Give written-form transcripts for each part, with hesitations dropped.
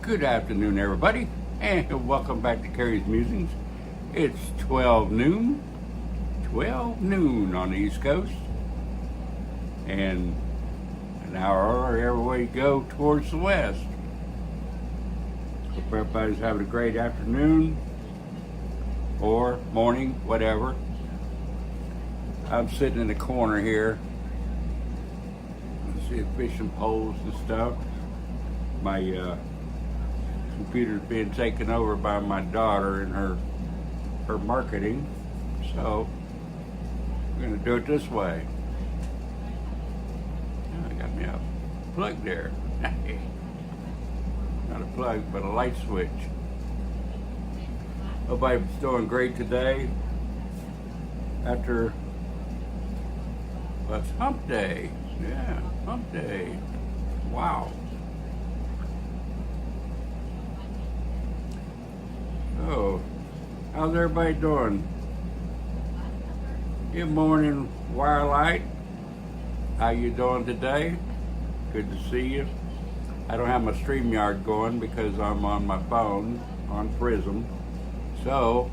Good afternoon, everybody, and welcome back to Carrie's Musings. It's 12 noon on the East Coast, and an hour earlier every way you go towards the west. Hope everybody's having a great afternoon or morning, whatever. I'm sitting in the corner here. See fishing poles and stuff. My computer's being taken over by my daughter and her marketing, so we're going to do it this way. Oh, I got me a plug there. Not a plug, but a light switch. Hope everybody's doing great today. After it's hump day. Yeah, hump day. Wow. Oh, how's everybody doing? Good morning, Wirelight. How you doing today? Good to see you. I don't have my StreamYard going because I'm on my phone on Prism, so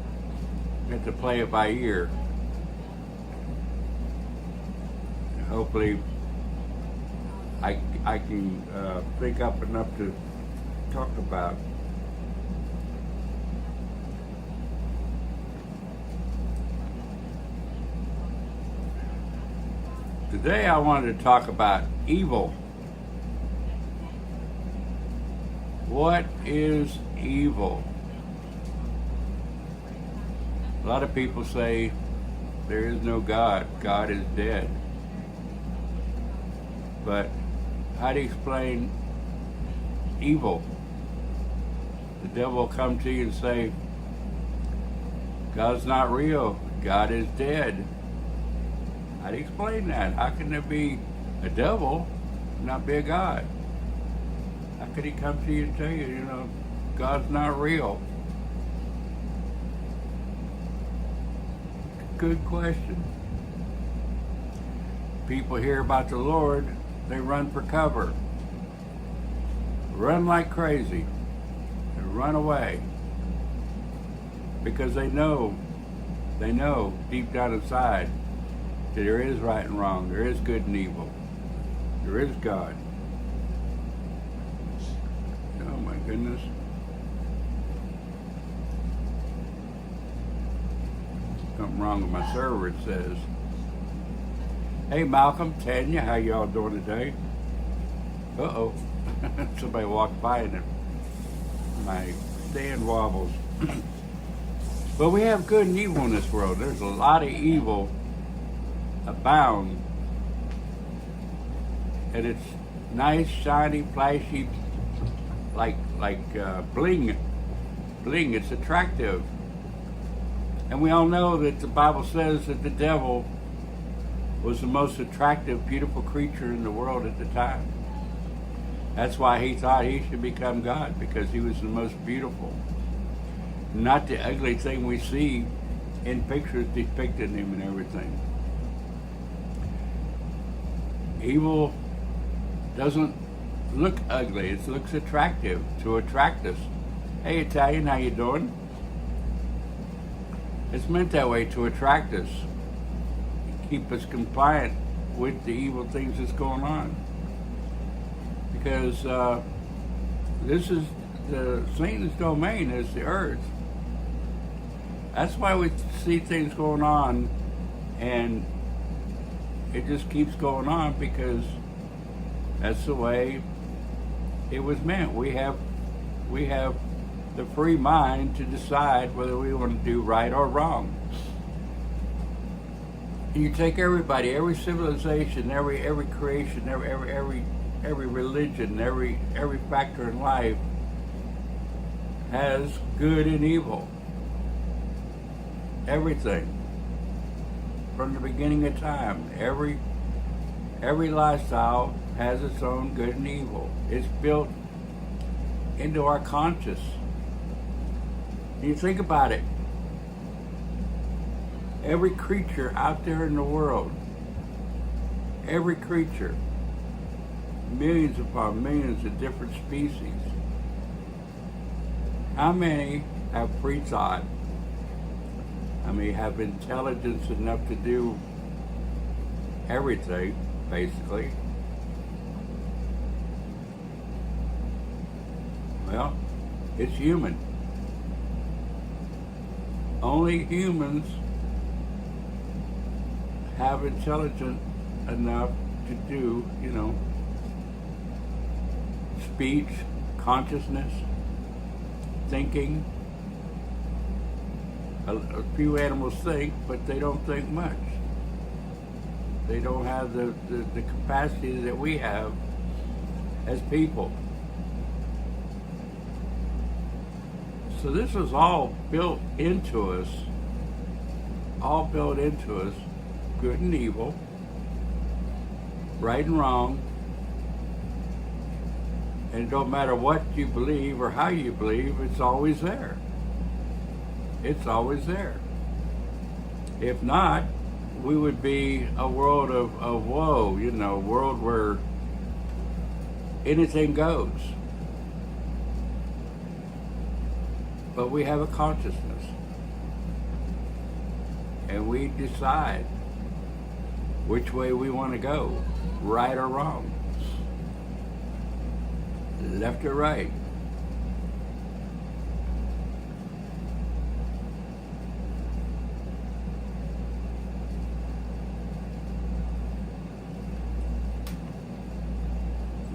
I have to play it by ear. Hopefully I can think up enough to talk about. Today I wanted to talk about evil. What is evil? A lot of people say there is no God. God is dead. But how do you explain evil? The devil will come to you and say, God's not real. God is dead. How do you explain that? How can there be a devil and not be a God? How could he come to you and tell you, God's not real? Good question. People hear about the Lord, they run for cover. Run like crazy. And run away. Because they know deep down inside that there is right and wrong, there is good and evil, there is God. Oh my goodness. Something wrong with my server, it says. Hey Malcolm, Tanya, how y'all doing today? Uh-oh. Somebody walked by and my stand wobbles. But we have good and evil in this world. There's a lot of evil abound, and it's nice, shiny, flashy, like bling. It's attractive, and we all know that the Bible says that the devil was the most attractive, beautiful creature in the world at the time. That's why he thought he should become God, because he was the most beautiful, not the ugly thing we see in pictures depicting him and everything. Evil doesn't look ugly, it looks attractive to attract us. Hey Italian, how you doing? It's meant that way, to attract us, keep us compliant with the evil things that's going on. Because this is Satan's domain, is the earth. That's why we see things going on, and it just keeps going on, because that's the way it was meant. We have the free mind to decide whether we want to do right or wrong. And you take everybody, every civilization, every creation, every religion, every factor in life has good and evil. Everything. From the beginning of time, every lifestyle has its own good and evil. It's built into our conscious. You think about it. Every creature out there in the world, every creature, millions upon millions of different species, How many have free thought? I mean, have intelligence enough to do everything, basically? Well, it's human. Only humans have intelligence enough to do, speech, consciousness, thinking. A few animals think, but they don't think much. They don't have the capacity that we have as people. So this was all built into us, good and evil, right and wrong, and it don't matter what you believe or how you believe, it's always there. It's always there. If not, we would be a world of woe, a world where anything goes. But we have a consciousness. And we decide which way we want to go, right or wrong, left or right.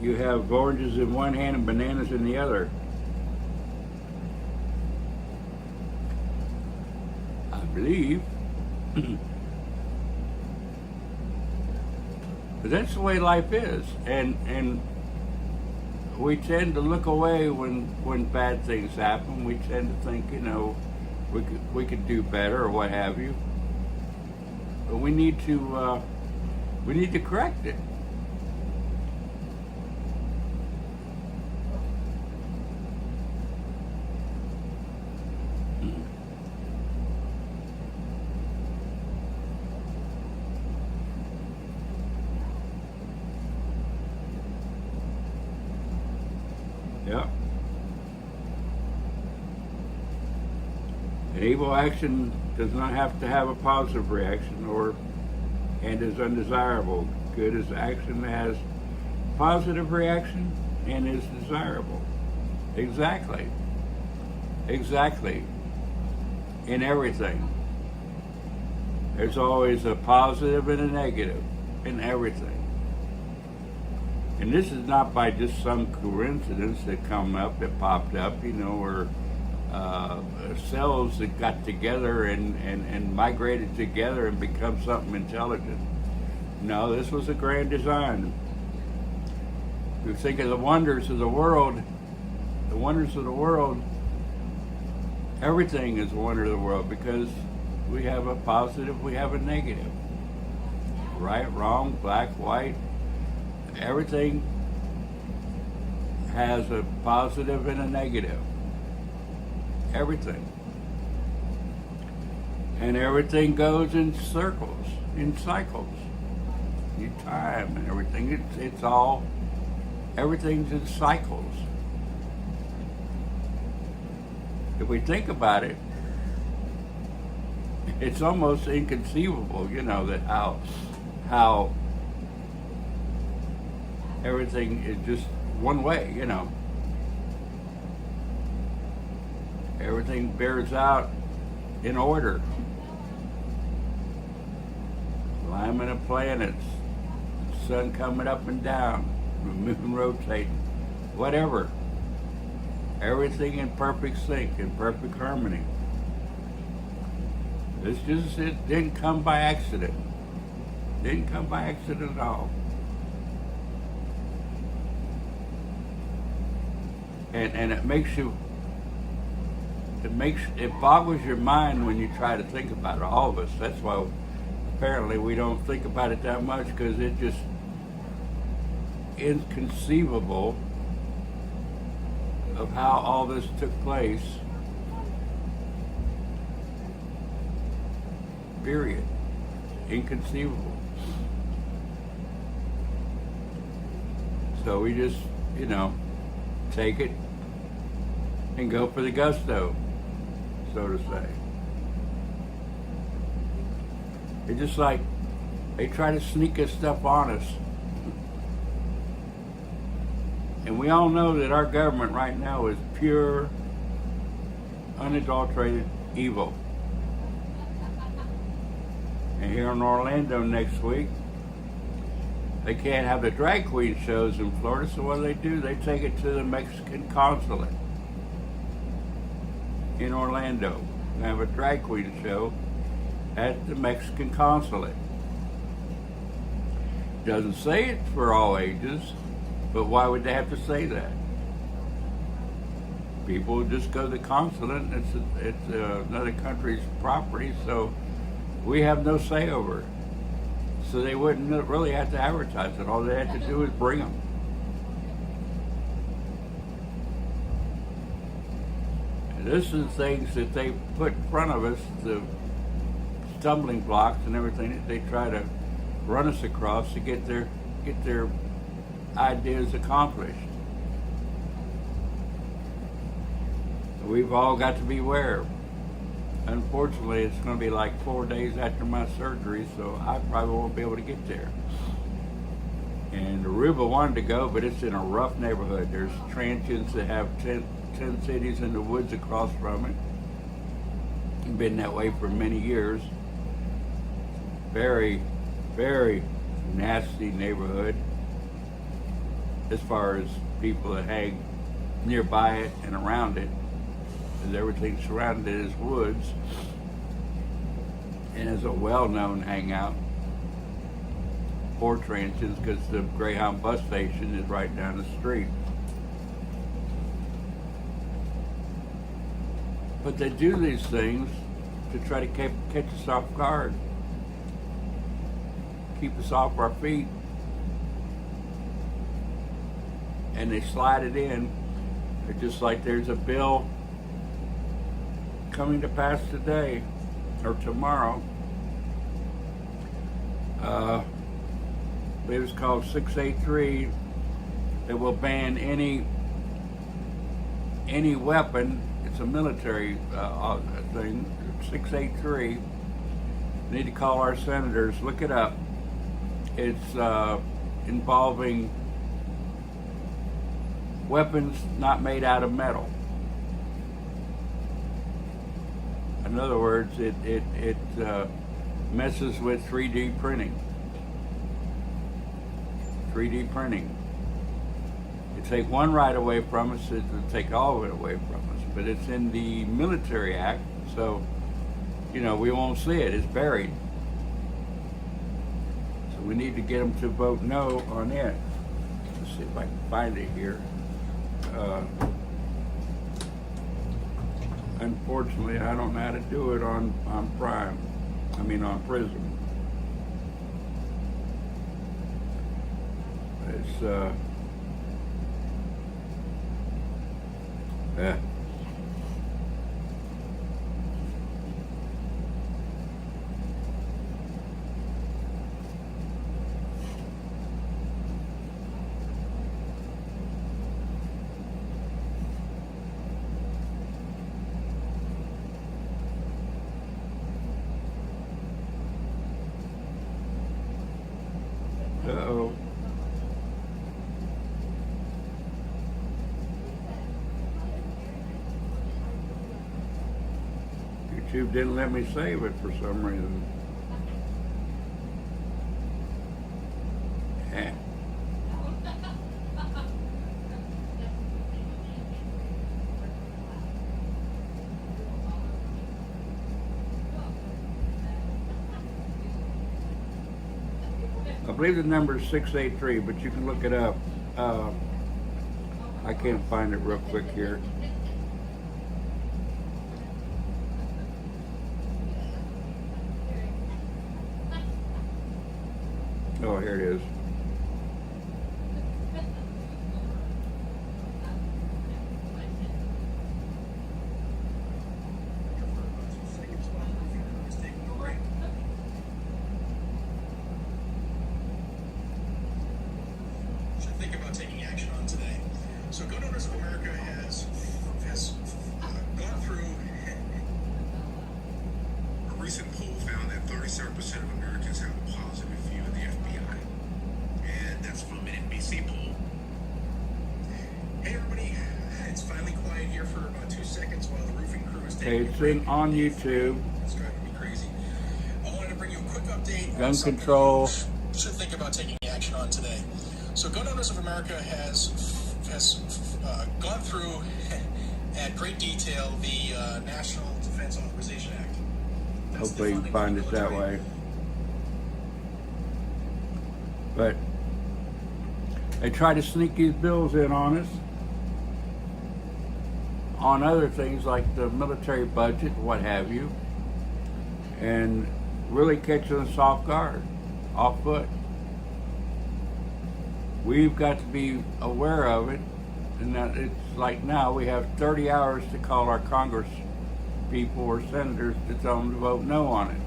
You have oranges in one hand and bananas in the other. I believe. But that's the way life is. And we tend to look away when bad things happen. We tend to think, we could do better or what have you. But we need to correct it. Yeah. An evil action does not have to have a positive reaction and is undesirable. Good is action that has positive reaction and is desirable. Exactly. In everything. There's always a positive and a negative in everything. And this is not by just some coincidence that popped up, or cells that got together and migrated together and become something intelligent. No, this was a grand design. If you think of the wonders of the world, everything is a wonder of the world because we have a positive, we have a negative. Right, wrong, black, white. Everything has a positive and a negative. Everything. And everything goes in circles, in cycles. In time and everything. It's all, everything's in cycles. If we think about it, it's almost inconceivable, that how everything is just one way, Everything bears out in order. Alignment of planets, sun coming up and down, the moon rotating, whatever. Everything in perfect sync, in perfect harmony. It didn't come by accident. Didn't come by accident at all. And it boggles your mind when you try to think about it, all of us. That's why apparently we don't think about it that much, because it's just inconceivable of how all this took place. Period. Inconceivable. So we just, take it and go for the gusto, so to say. It's just like they try to sneak this stuff on us. And we all know that our government right now is pure, unadulterated evil. And here in Orlando next week, they can't have the drag queen shows in Florida, so what do? They take it to the Mexican consulate in Orlando. They have a drag queen show at the Mexican consulate. Doesn't say it's for all ages, but why would they have to say that? People just go to the consulate, and it's another country's property, so we have no say over it. So they wouldn't really have to advertise it. All they have to do is bring them. And this is things that they put in front of us, the stumbling blocks and everything that they try to run us across to get their ideas accomplished. We've all got to beware. Unfortunately, it's going to be like 4 days after my surgery, so I probably won't be able to get there. And Aruba wanted to go, but it's in a rough neighborhood. There's transients that have 10 cities in the woods across from it. It's been that way for many years. Very, very nasty neighborhood as far as people that hang nearby it and around it. Because everything surrounded it is woods, and is a well-known hangout for transients because the Greyhound bus station is right down the street. But they do these things to try to catch us off guard, keep us off our feet, and they slide it in. They're just like there's a bill coming to pass today or tomorrow. It was called 683 that will ban any weapon. It's a military thing. 683. Need to call our senators. Look it up. It's involving weapons not made out of metal. In other words, it messes with 3D printing. 3D printing. You take one right away from us, it'll take all of it away from us. But it's in the Military Act, so we won't see it. It's buried. So we need to get them to vote no on it. Let's see if I can find it here. Unfortunately, I don't know how to do it on Prime. On Prism. It's uh-oh. YouTube didn't let me save it for some reason. Yeah. I believe the number is 683, but you can look it up. I can't find it real quick here. Oh, here it is. Should think about taking action on today. So Gun Owners of America has 67% of Americans have a positive view of the FBI. And that's from an NBC poll. Hey everybody, it's finally quiet here for about 2 seconds while the roofing crew is taking It's in on YouTube. It's driving me crazy. I wanted to bring you a quick update Gun on something control. you should think about taking action on today. So Gun Owners of America has gone through at great detail the National Defense Authorization Act. That's Hopefully you the can funding find for the it that military. way. But they try to sneak these bills in on us on other things like the military budget, what have you, and really catching us off guard, off foot. We've got to be aware of it, and that it's like now we have 30 hours to call our Congress people or senators to tell them to vote no on it.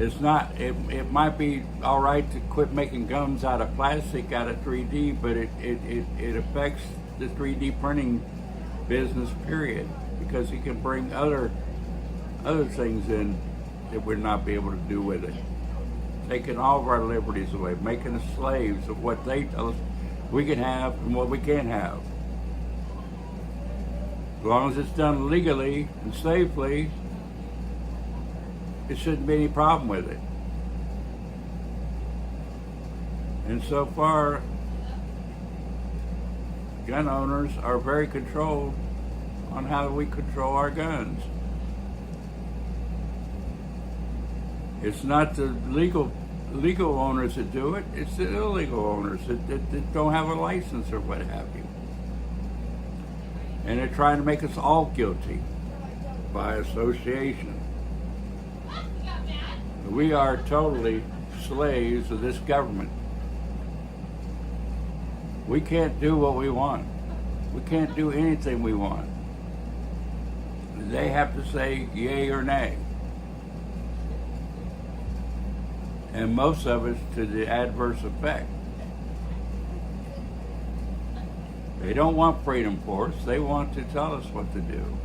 It's not, it might be all right to quit making guns out of plastic, out of 3D, but it affects the 3D printing business, period, because it can bring other things in that we'll not be able to do with it. Taking all of our liberties away, making us slaves of what they tell us we can have and what we can't have. As long as it's done legally and safely, there shouldn't be any problem with it. And so far, gun owners are very controlled on how we control our guns. It's not the legal owners that do it, it's the illegal owners that don't have a license or what have you. And they're trying to make us all guilty by association. We are totally slaves of this government. We can't do what we want. We can't do anything we want. They have to say yay or nay. And most of it's to the adverse effect. They don't want freedom for us. They want to tell us what to do.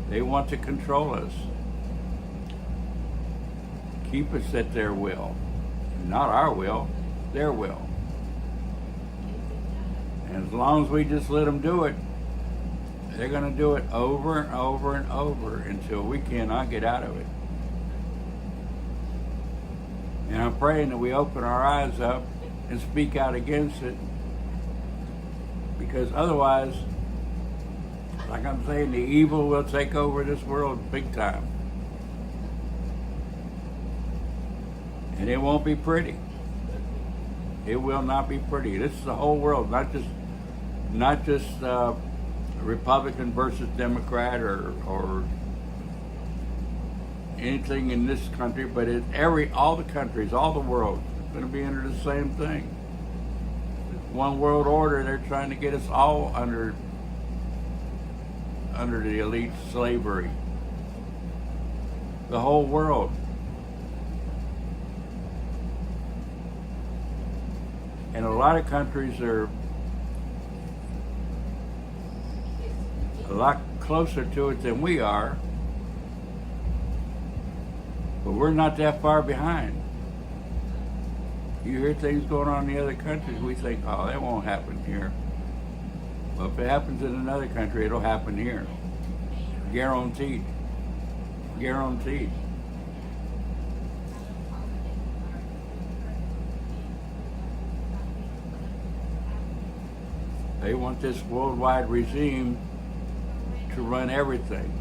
They want to control us. Keep us at their will. Not our will, their will. And as long as we just let them do it, they're going to do it over and over and over until we cannot get out of it. And I'm praying that we open our eyes up and speak out against it, because otherwise, like I'm saying, the evil will take over this world big time. And it won't be pretty. It will not be pretty. This is the whole world, not just Republican versus Democrat or anything in this country, but all the countries, all the world is going to be under the same thing. One world order. They're trying to get us all under the elite slavery. The whole world. And a lot of countries are a lot closer to it than we are, but we're not that far behind. You hear things going on in the other countries, we think, oh, that won't happen here. Well, if it happens in another country, it'll happen here. Guaranteed. Guaranteed. They want this worldwide regime to run everything.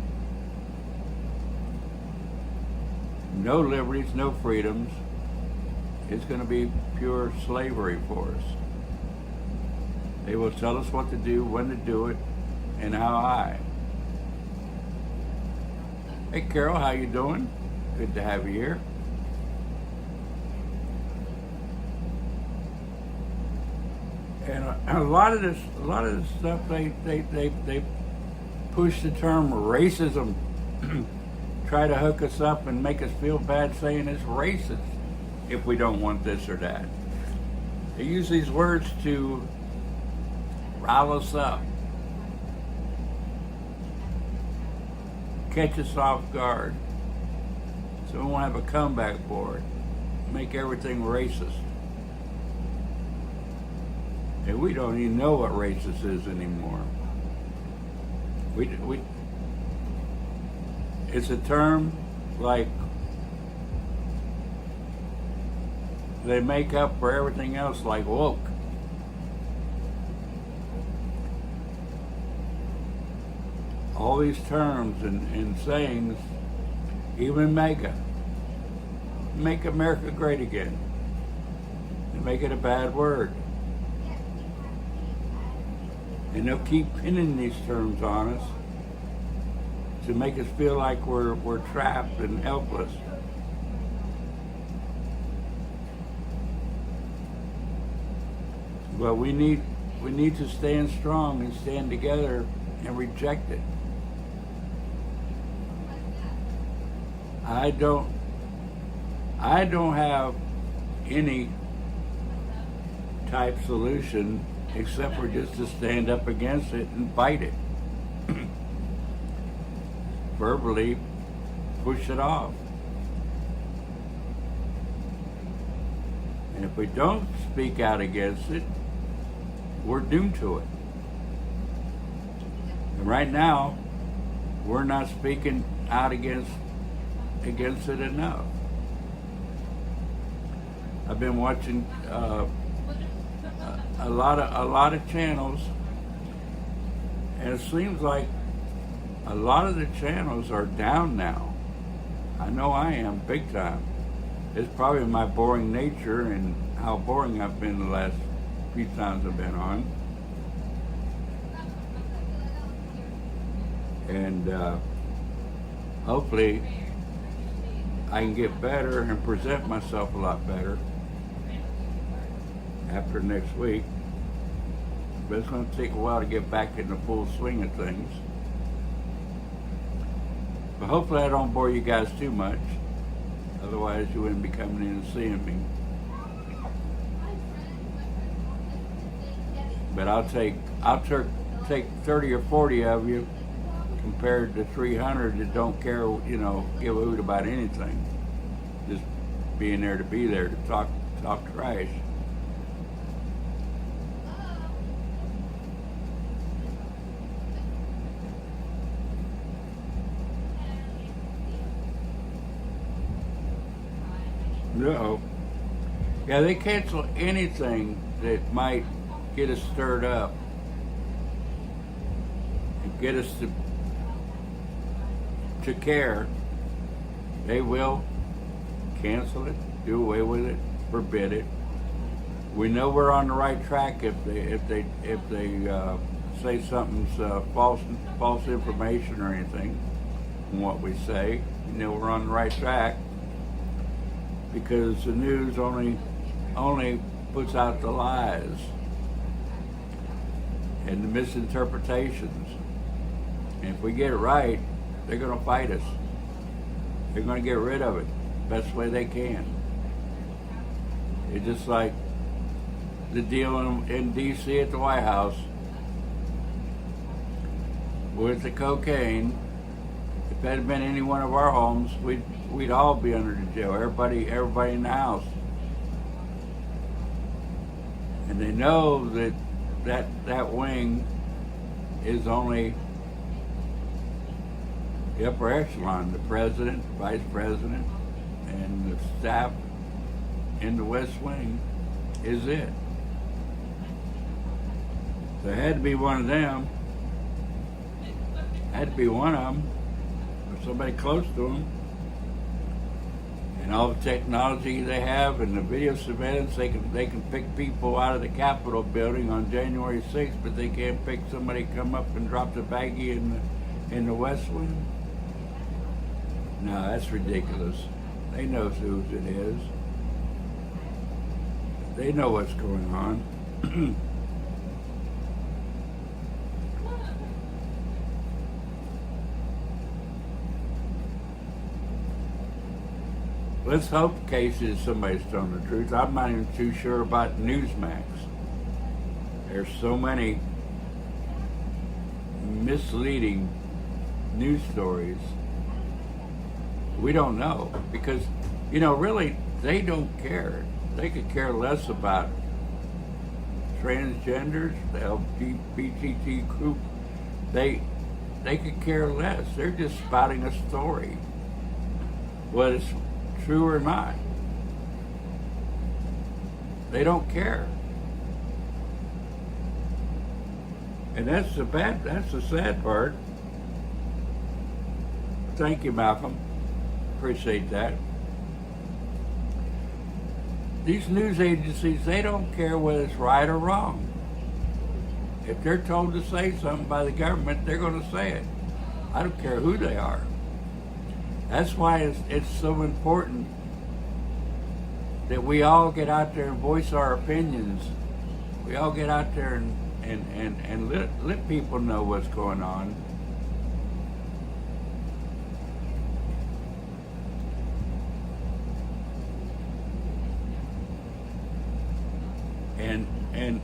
No liberties, no freedoms. It's going to be pure slavery for us. They will tell us what to do, when to do it, and how high. Hey Carol, how you doing? Good to have you here. And a lot of this stuff, they push the term racism, try to hook us up and make us feel bad saying it's racist if we don't want this or that. They use these words to rile us up, catch us off guard. So we won't have a comeback for it. Make everything racist. And we don't even know what racist is anymore. It's a term like they make up for everything else, like woke. All these terms and sayings, even MAGA, make America great again. They make it a bad word. And they'll keep pinning these terms on us to make us feel like we're trapped and helpless. But we need to stand strong and stand together and reject it. I don't have any type solution except for just to stand up against it and fight it. Verbally push it off. And if we don't speak out against it, we're doomed to it. And right now, we're not speaking out against it enough. I've been watching a lot of channels, and it seems like a lot of the channels are down now. I know I am, big time. It's probably my boring nature and how boring I've been the last few times I've been on. And hopefully I can get better and present myself a lot better after next week. But it's going to take a while to get back in the full swing of things. But hopefully I don't bore you guys too much. Otherwise you wouldn't be coming in and seeing me. But I'll take 30 or 40 of you compared to 300 that don't care, give a hoot about anything. Just being there to be there to talk trash. No. Yeah, they cancel anything that might get us stirred up and get us to care. They will cancel it, do away with it, forbid it. We know we're on the right track if they say something's false information or anything from what we say. We know we're on the right track because the news only puts out the lies and the misinterpretations. And if we get it right, they're going to fight us. They're going to get rid of it best way they can. It's just like the deal in D.C. at the White House with the cocaine. If that had been any one of our homes, we'd all be under the jail. Everybody in the house. And they know that wing is only the upper echelon, the president, vice president, and the staff in the West Wing is it. So it had to be one of them. Had to be one of them, or somebody close to them. And all the technology they have and the video surveillance, they can pick people out of the Capitol building on January 6th, but they can't pick somebody come up and drop the baggie in the West Wing. No, that's ridiculous. They know whose it is. They know what's going on. Let's hope Casey is somebody's telling the truth. I'm not even too sure about Newsmax. There's so many misleading news stories We don't know because, you know, really, they don't care. They could care less about transgenders, the LGBT group. They could care less. They're just spouting a story, whether it's true or not. They don't care. And that's the sad part. Thank you, Malcolm. Appreciate that. These news agencies, they don't care whether it's right or wrong. If they're told to say something by the government, they're going to say it. I don't care who they are. That's why it's so important that we all get out there and voice our opinions. We all get out there and let people know what's going on. And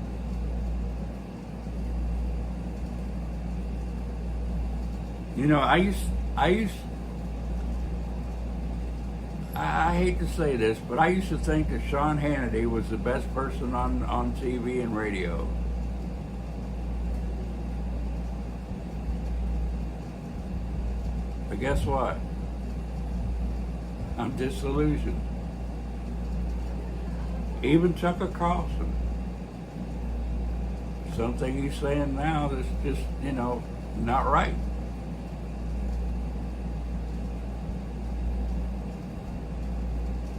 you know, I hate to say this, but I used to think that Sean Hannity was the best person on TV and radio. But guess what? I'm disillusioned. Even Tucker Carlson. Something he's saying now that's just, you know, not right.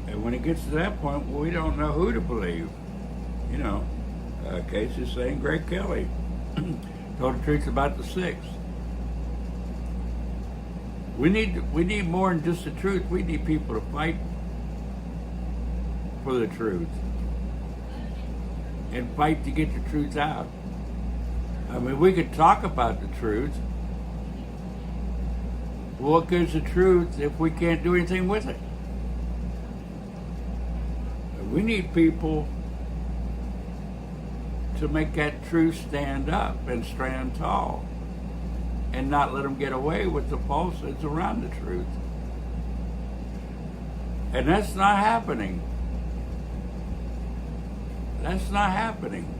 And when it gets to that point, we don't know who to believe. You know, Casey's saying Greg Kelly told the truth about the 6th. We need more than just the truth. We need people to fight for the truth and fight to get the truth out. I mean, we could talk about the truth. What good's the truth if we can't do anything with it? We need people to make that truth stand up and stand tall and not let them get away with the falsehoods around the truth. And that's not happening. That's not happening.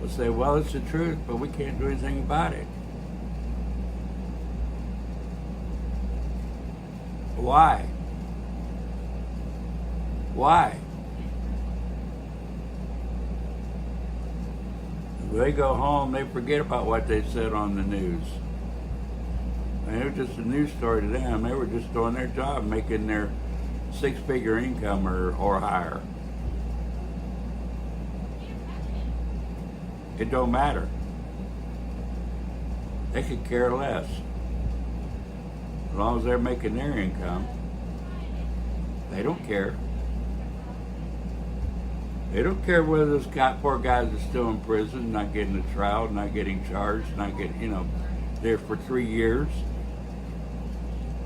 We'll say, well, it's the truth, but we can't do anything about it. Why? Why? When they go home, they forget about what they said on the news. And it was just a news story to them. They were just doing their job, making their 6-figure income or higher. It don't matter. They could care less. As long as they're making their income, they don't care. They don't care whether those poor guys are still in prison, not getting a trial, not getting charged, not getting, you know, there for 3 years.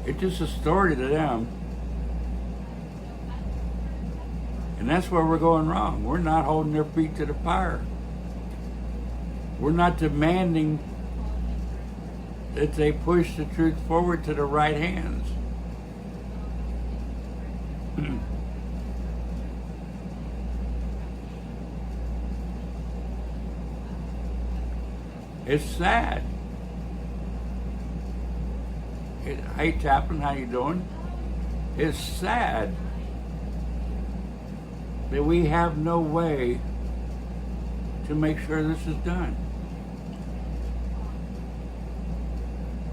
It's just a story to them. And that's where we're going wrong. We're not holding their feet to the fire. We're not demanding that they push the truth forward to the right hands. It's sad. Hey Chaplain, how you doing? It's sad that we have no way to make sure this is done.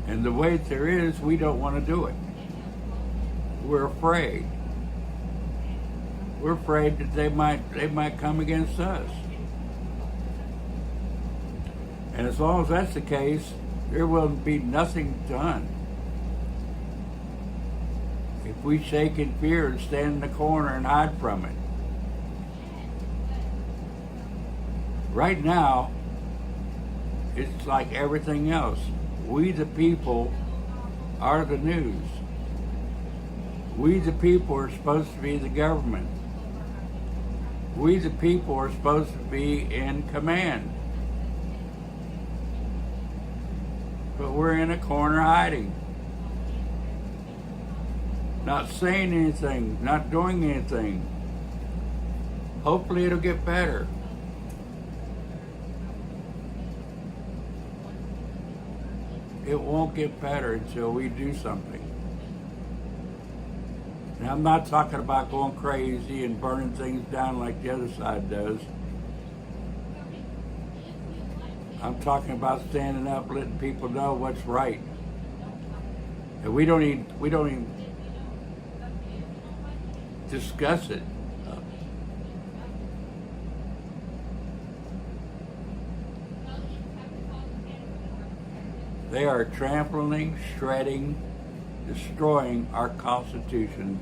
And the way there is, we don't want to do it. We're afraid. We're afraid that they might come against us. And as long as that's the case, there will be nothing done. If we shake in fear and stand in the corner and hide from it. Right now, it's like everything else. We the people are the news. We the people are supposed to be the government. We the people are supposed to be in command. But we're in a corner hiding. not saying anything, not doing anything. Hopefully it'll get better. It won't get better until we do something. And I'm not talking about going crazy and burning things down like the other side does. I'm talking about standing up, letting people know what's right. And we don't even discuss it. They are trampling, shredding, destroying our Constitution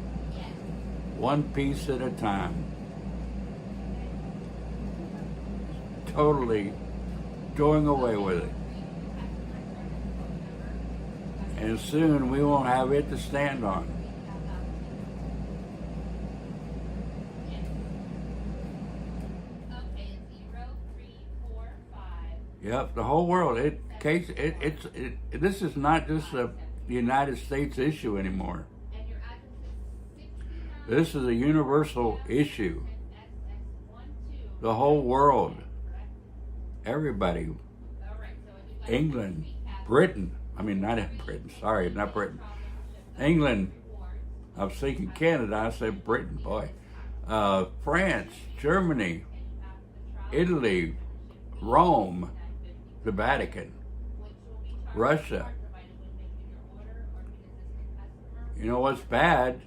one piece at a time. Totally doing away with it. And soon we won't have it to stand on. Yep, the whole world. This is not just a United States issue anymore. This is a universal issue. The whole world. Everybody. England, Britain. I mean, not Britain. Sorry, not Britain. England. I was thinking Canada. I said Britain. Boy. France, Germany, Italy, Rome, the Vatican, Russia. You know what's bad?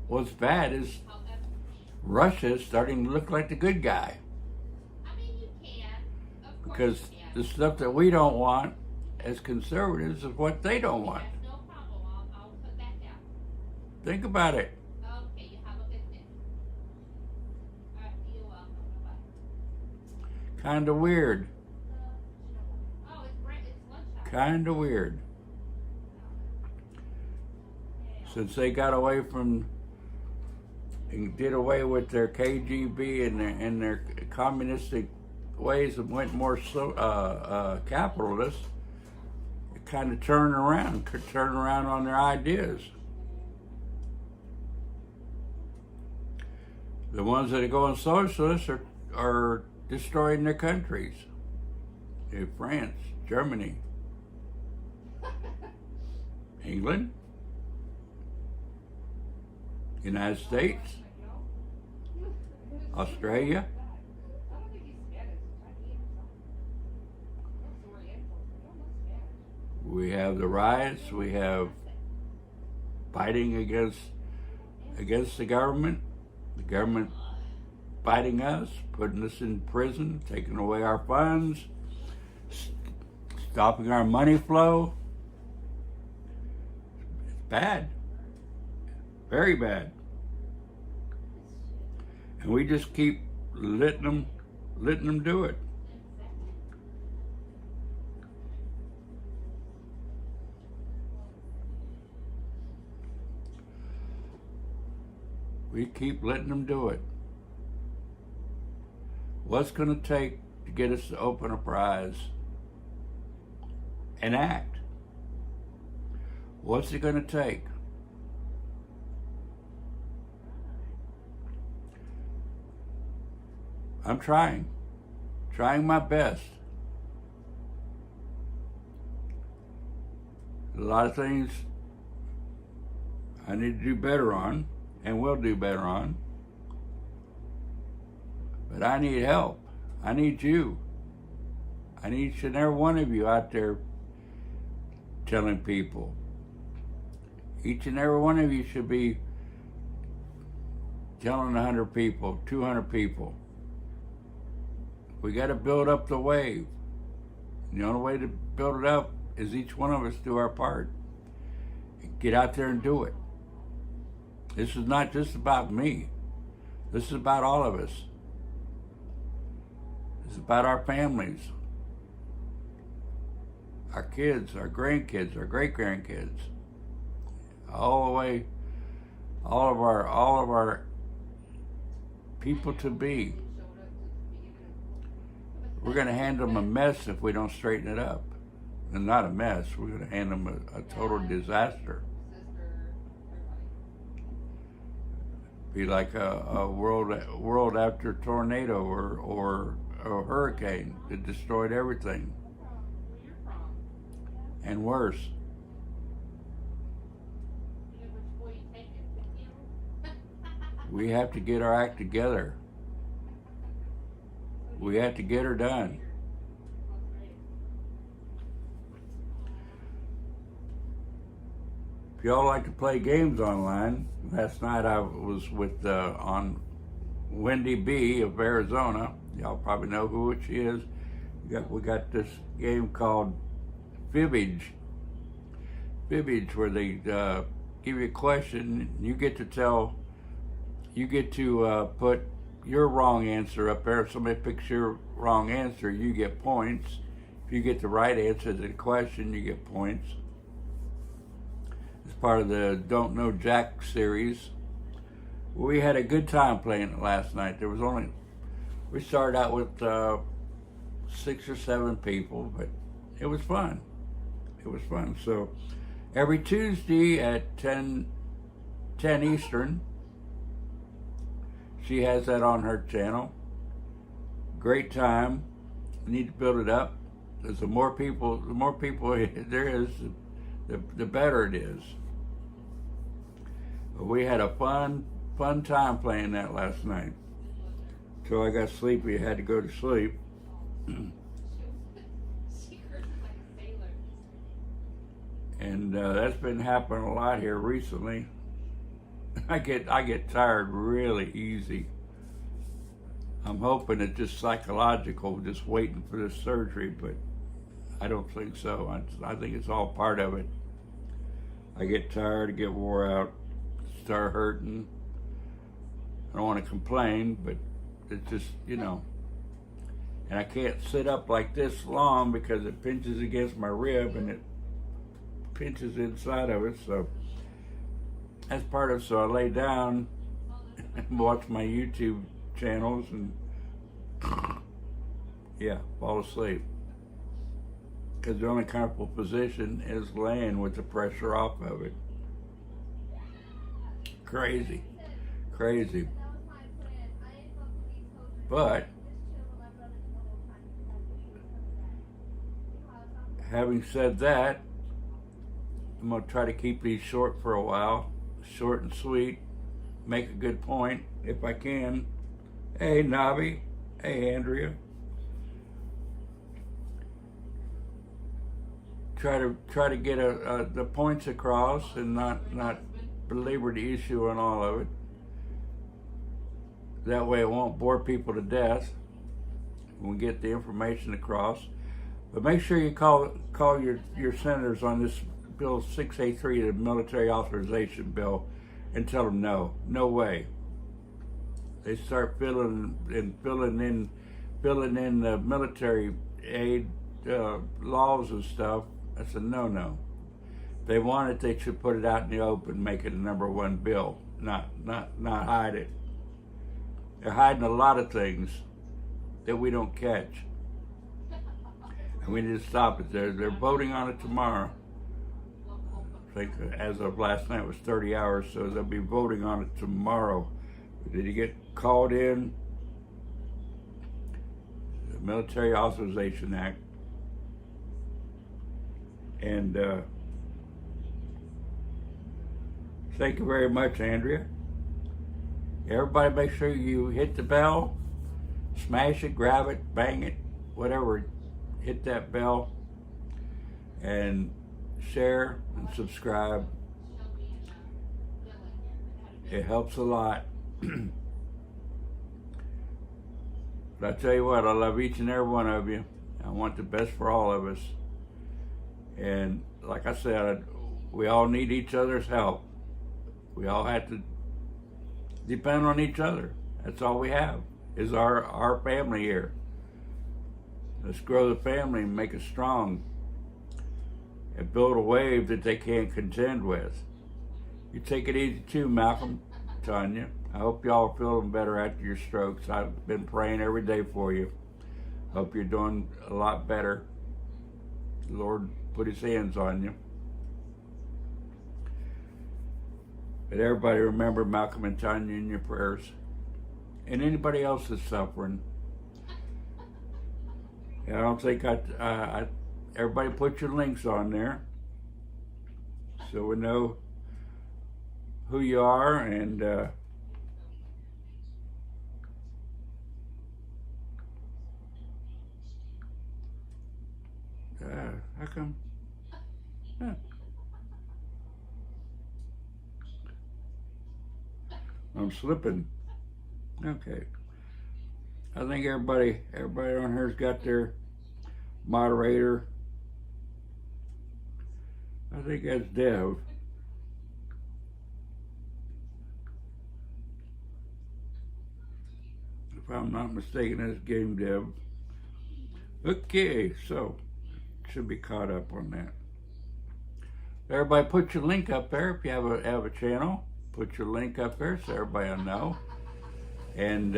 What's bad is Russia is starting to look like the good guy. Because the stuff that we don't want as conservatives is what they don't want. Think about it. Kind of weird. Kind of weird. Since they got away from and did away with their KGB and their communistic ways and went more capitalist, it kind of turned around on their ideas. The ones that are going socialist are destroying their countries. In France, Germany, England, United States, Australia. We have the riots, we have fighting against the government fighting us, putting us in prison, taking away our funds, stopping our money flow. It's bad. Very bad. And we just keep letting them do it. We keep letting them do it. What's going to take to get us to open our eyes and act? What's it going to take? I'm trying my best. A lot of things I need to do better on, and will do better on. But I need help. I need you. I need each and every one of you out there telling people. Each and every one of you should be telling 100 people, 200 people. We got to build up the wave. The only way to build it up is each one of us do our part. Get out there and do it. This is not just about me. This is about all of us. This is about our families, our kids, our grandkids, our great-grandkids, all the way, all of our people to be. We're going to hand them a mess if we don't straighten it up. And not a mess, we're going to hand them a total disaster. Be like a world after tornado or a hurricane that destroyed everything, and worse. We have to get our act together. We have to get her done. If y'all like to play games online, last night I was with on Wendy B of Arizona. Y'all probably know who she is. We got this game called Fibbage, where they give you a question. You get to put your wrong answer up there. If somebody picks your wrong answer, you get points. If you get the right answer to the question, you get points. It's part of the Don't Know Jack series. We had a good time playing it last night. We started out with 6 or 7 people, but it was fun. So every Tuesday at 10 Eastern, she has that on her channel. Great time. We need to build it up. Because the more people there is, the better it is. But we had a fun time playing that last night. So I got sleepy. I had to go to sleep. And that's been happening a lot here recently. I get tired really easy. I'm hoping it's just psychological, just waiting for this surgery, but I don't think so. I think it's all part of it. I get tired, I get wore out, start hurting. I don't want to complain, but it's just, and I can't sit up like this long because it pinches against my rib and it pinches inside of it, so that's part of it. So I lay down and watch my YouTube channels and fall asleep. Because the only comfortable position is laying with the pressure off of it. Crazy. But having said that, I'm going to try to keep these short for a while. Short and sweet. Make a good point if I can. Hey, Navi. Hey, Andrea. Try to get the points across and not belabor the issue on all of it. That way it won't bore people to death when we get the information across. But make sure you call your senators on this Bill 683, the military authorization bill, and tell them no way. They start filling in the military aid laws and stuff. That's a no. If they want it, they should put it out in the open, make it a #1 bill, not hide it. They're hiding a lot of things that we don't catch, and we need to stop it. They're voting on it tomorrow. I think as of last night it was 30 hours, so they'll be voting on it tomorrow. Did he get called in? The Military Authorization Act. And thank you very much, Andrea. Everybody make sure you hit the bell, smash it, grab it, bang it, whatever. Hit that bell and share and subscribe. It helps a lot. But I tell you what, I love each and every one of you. I want the best for all of us. And like I said, we all need each other's help. We all have to depend on each other. That's all we have, is our family here. Let's grow the family and make it strong and build a wave that they can't contend with. You take it easy too, Malcolm, Tanya. I hope y'all are feeling better after your strokes. I've been praying every day for you. Hope you're doing a lot better. The Lord put his hands on you. But everybody remember Malcolm and Tanya in your prayers. And anybody else that's suffering. I don't think everybody put your links on there so we know who you are, and how come? Huh. I'm slipping. Okay. I think everybody on here's got their moderator. I think that's Dev. If I'm not mistaken, that's Game Dev. Okay, so should be caught up on that. Everybody put your link up there if you have a channel. Put your link up there so everybody will know. And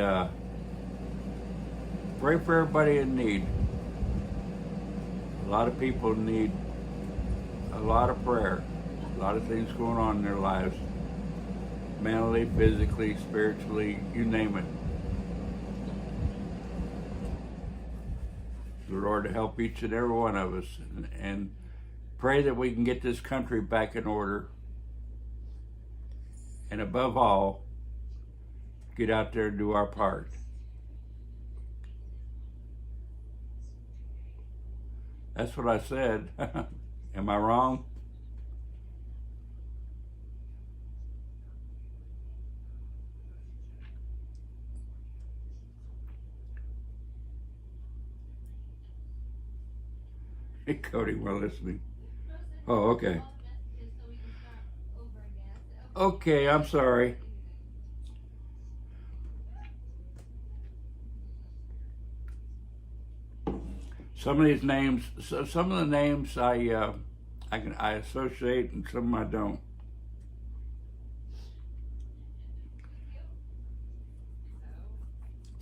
pray for everybody in need. A lot of people need a lot of prayer. A lot of things going on in their lives. Mentally, physically, spiritually, you name it. The Lord to help each and every one of us. And pray that we can get this country back in order. And above all, get out there and do our part. That's what I said. Am I wrong? Hey, Cody, we're listening. Oh, okay. Okay, I'm sorry. Some of these names, some of the names I associate, and some I don't.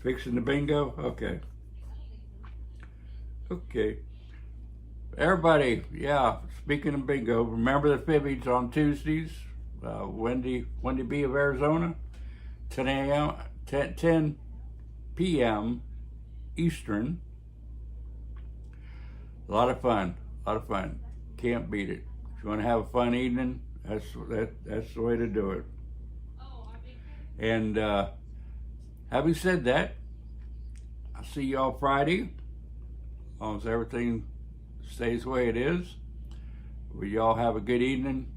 Fixing the bingo? Okay. Okay. Everybody, yeah, speaking of bingo, remember the Fibbies on Tuesdays. Wendy B of Arizona, 10 p.m. Eastern. A lot of fun. Can't beat it. If you want to have a fun evening, that's the way to do it. And having said that, I'll see y'all Friday. As long as everything stays the way it is. Will y'all have a good evening?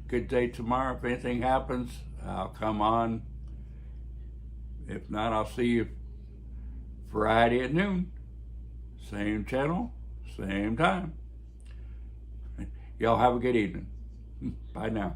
Good day tomorrow. If anything happens, I'll come on. If not, I'll see you Friday at noon. Same channel, same time. Y'all have a good evening. Bye now.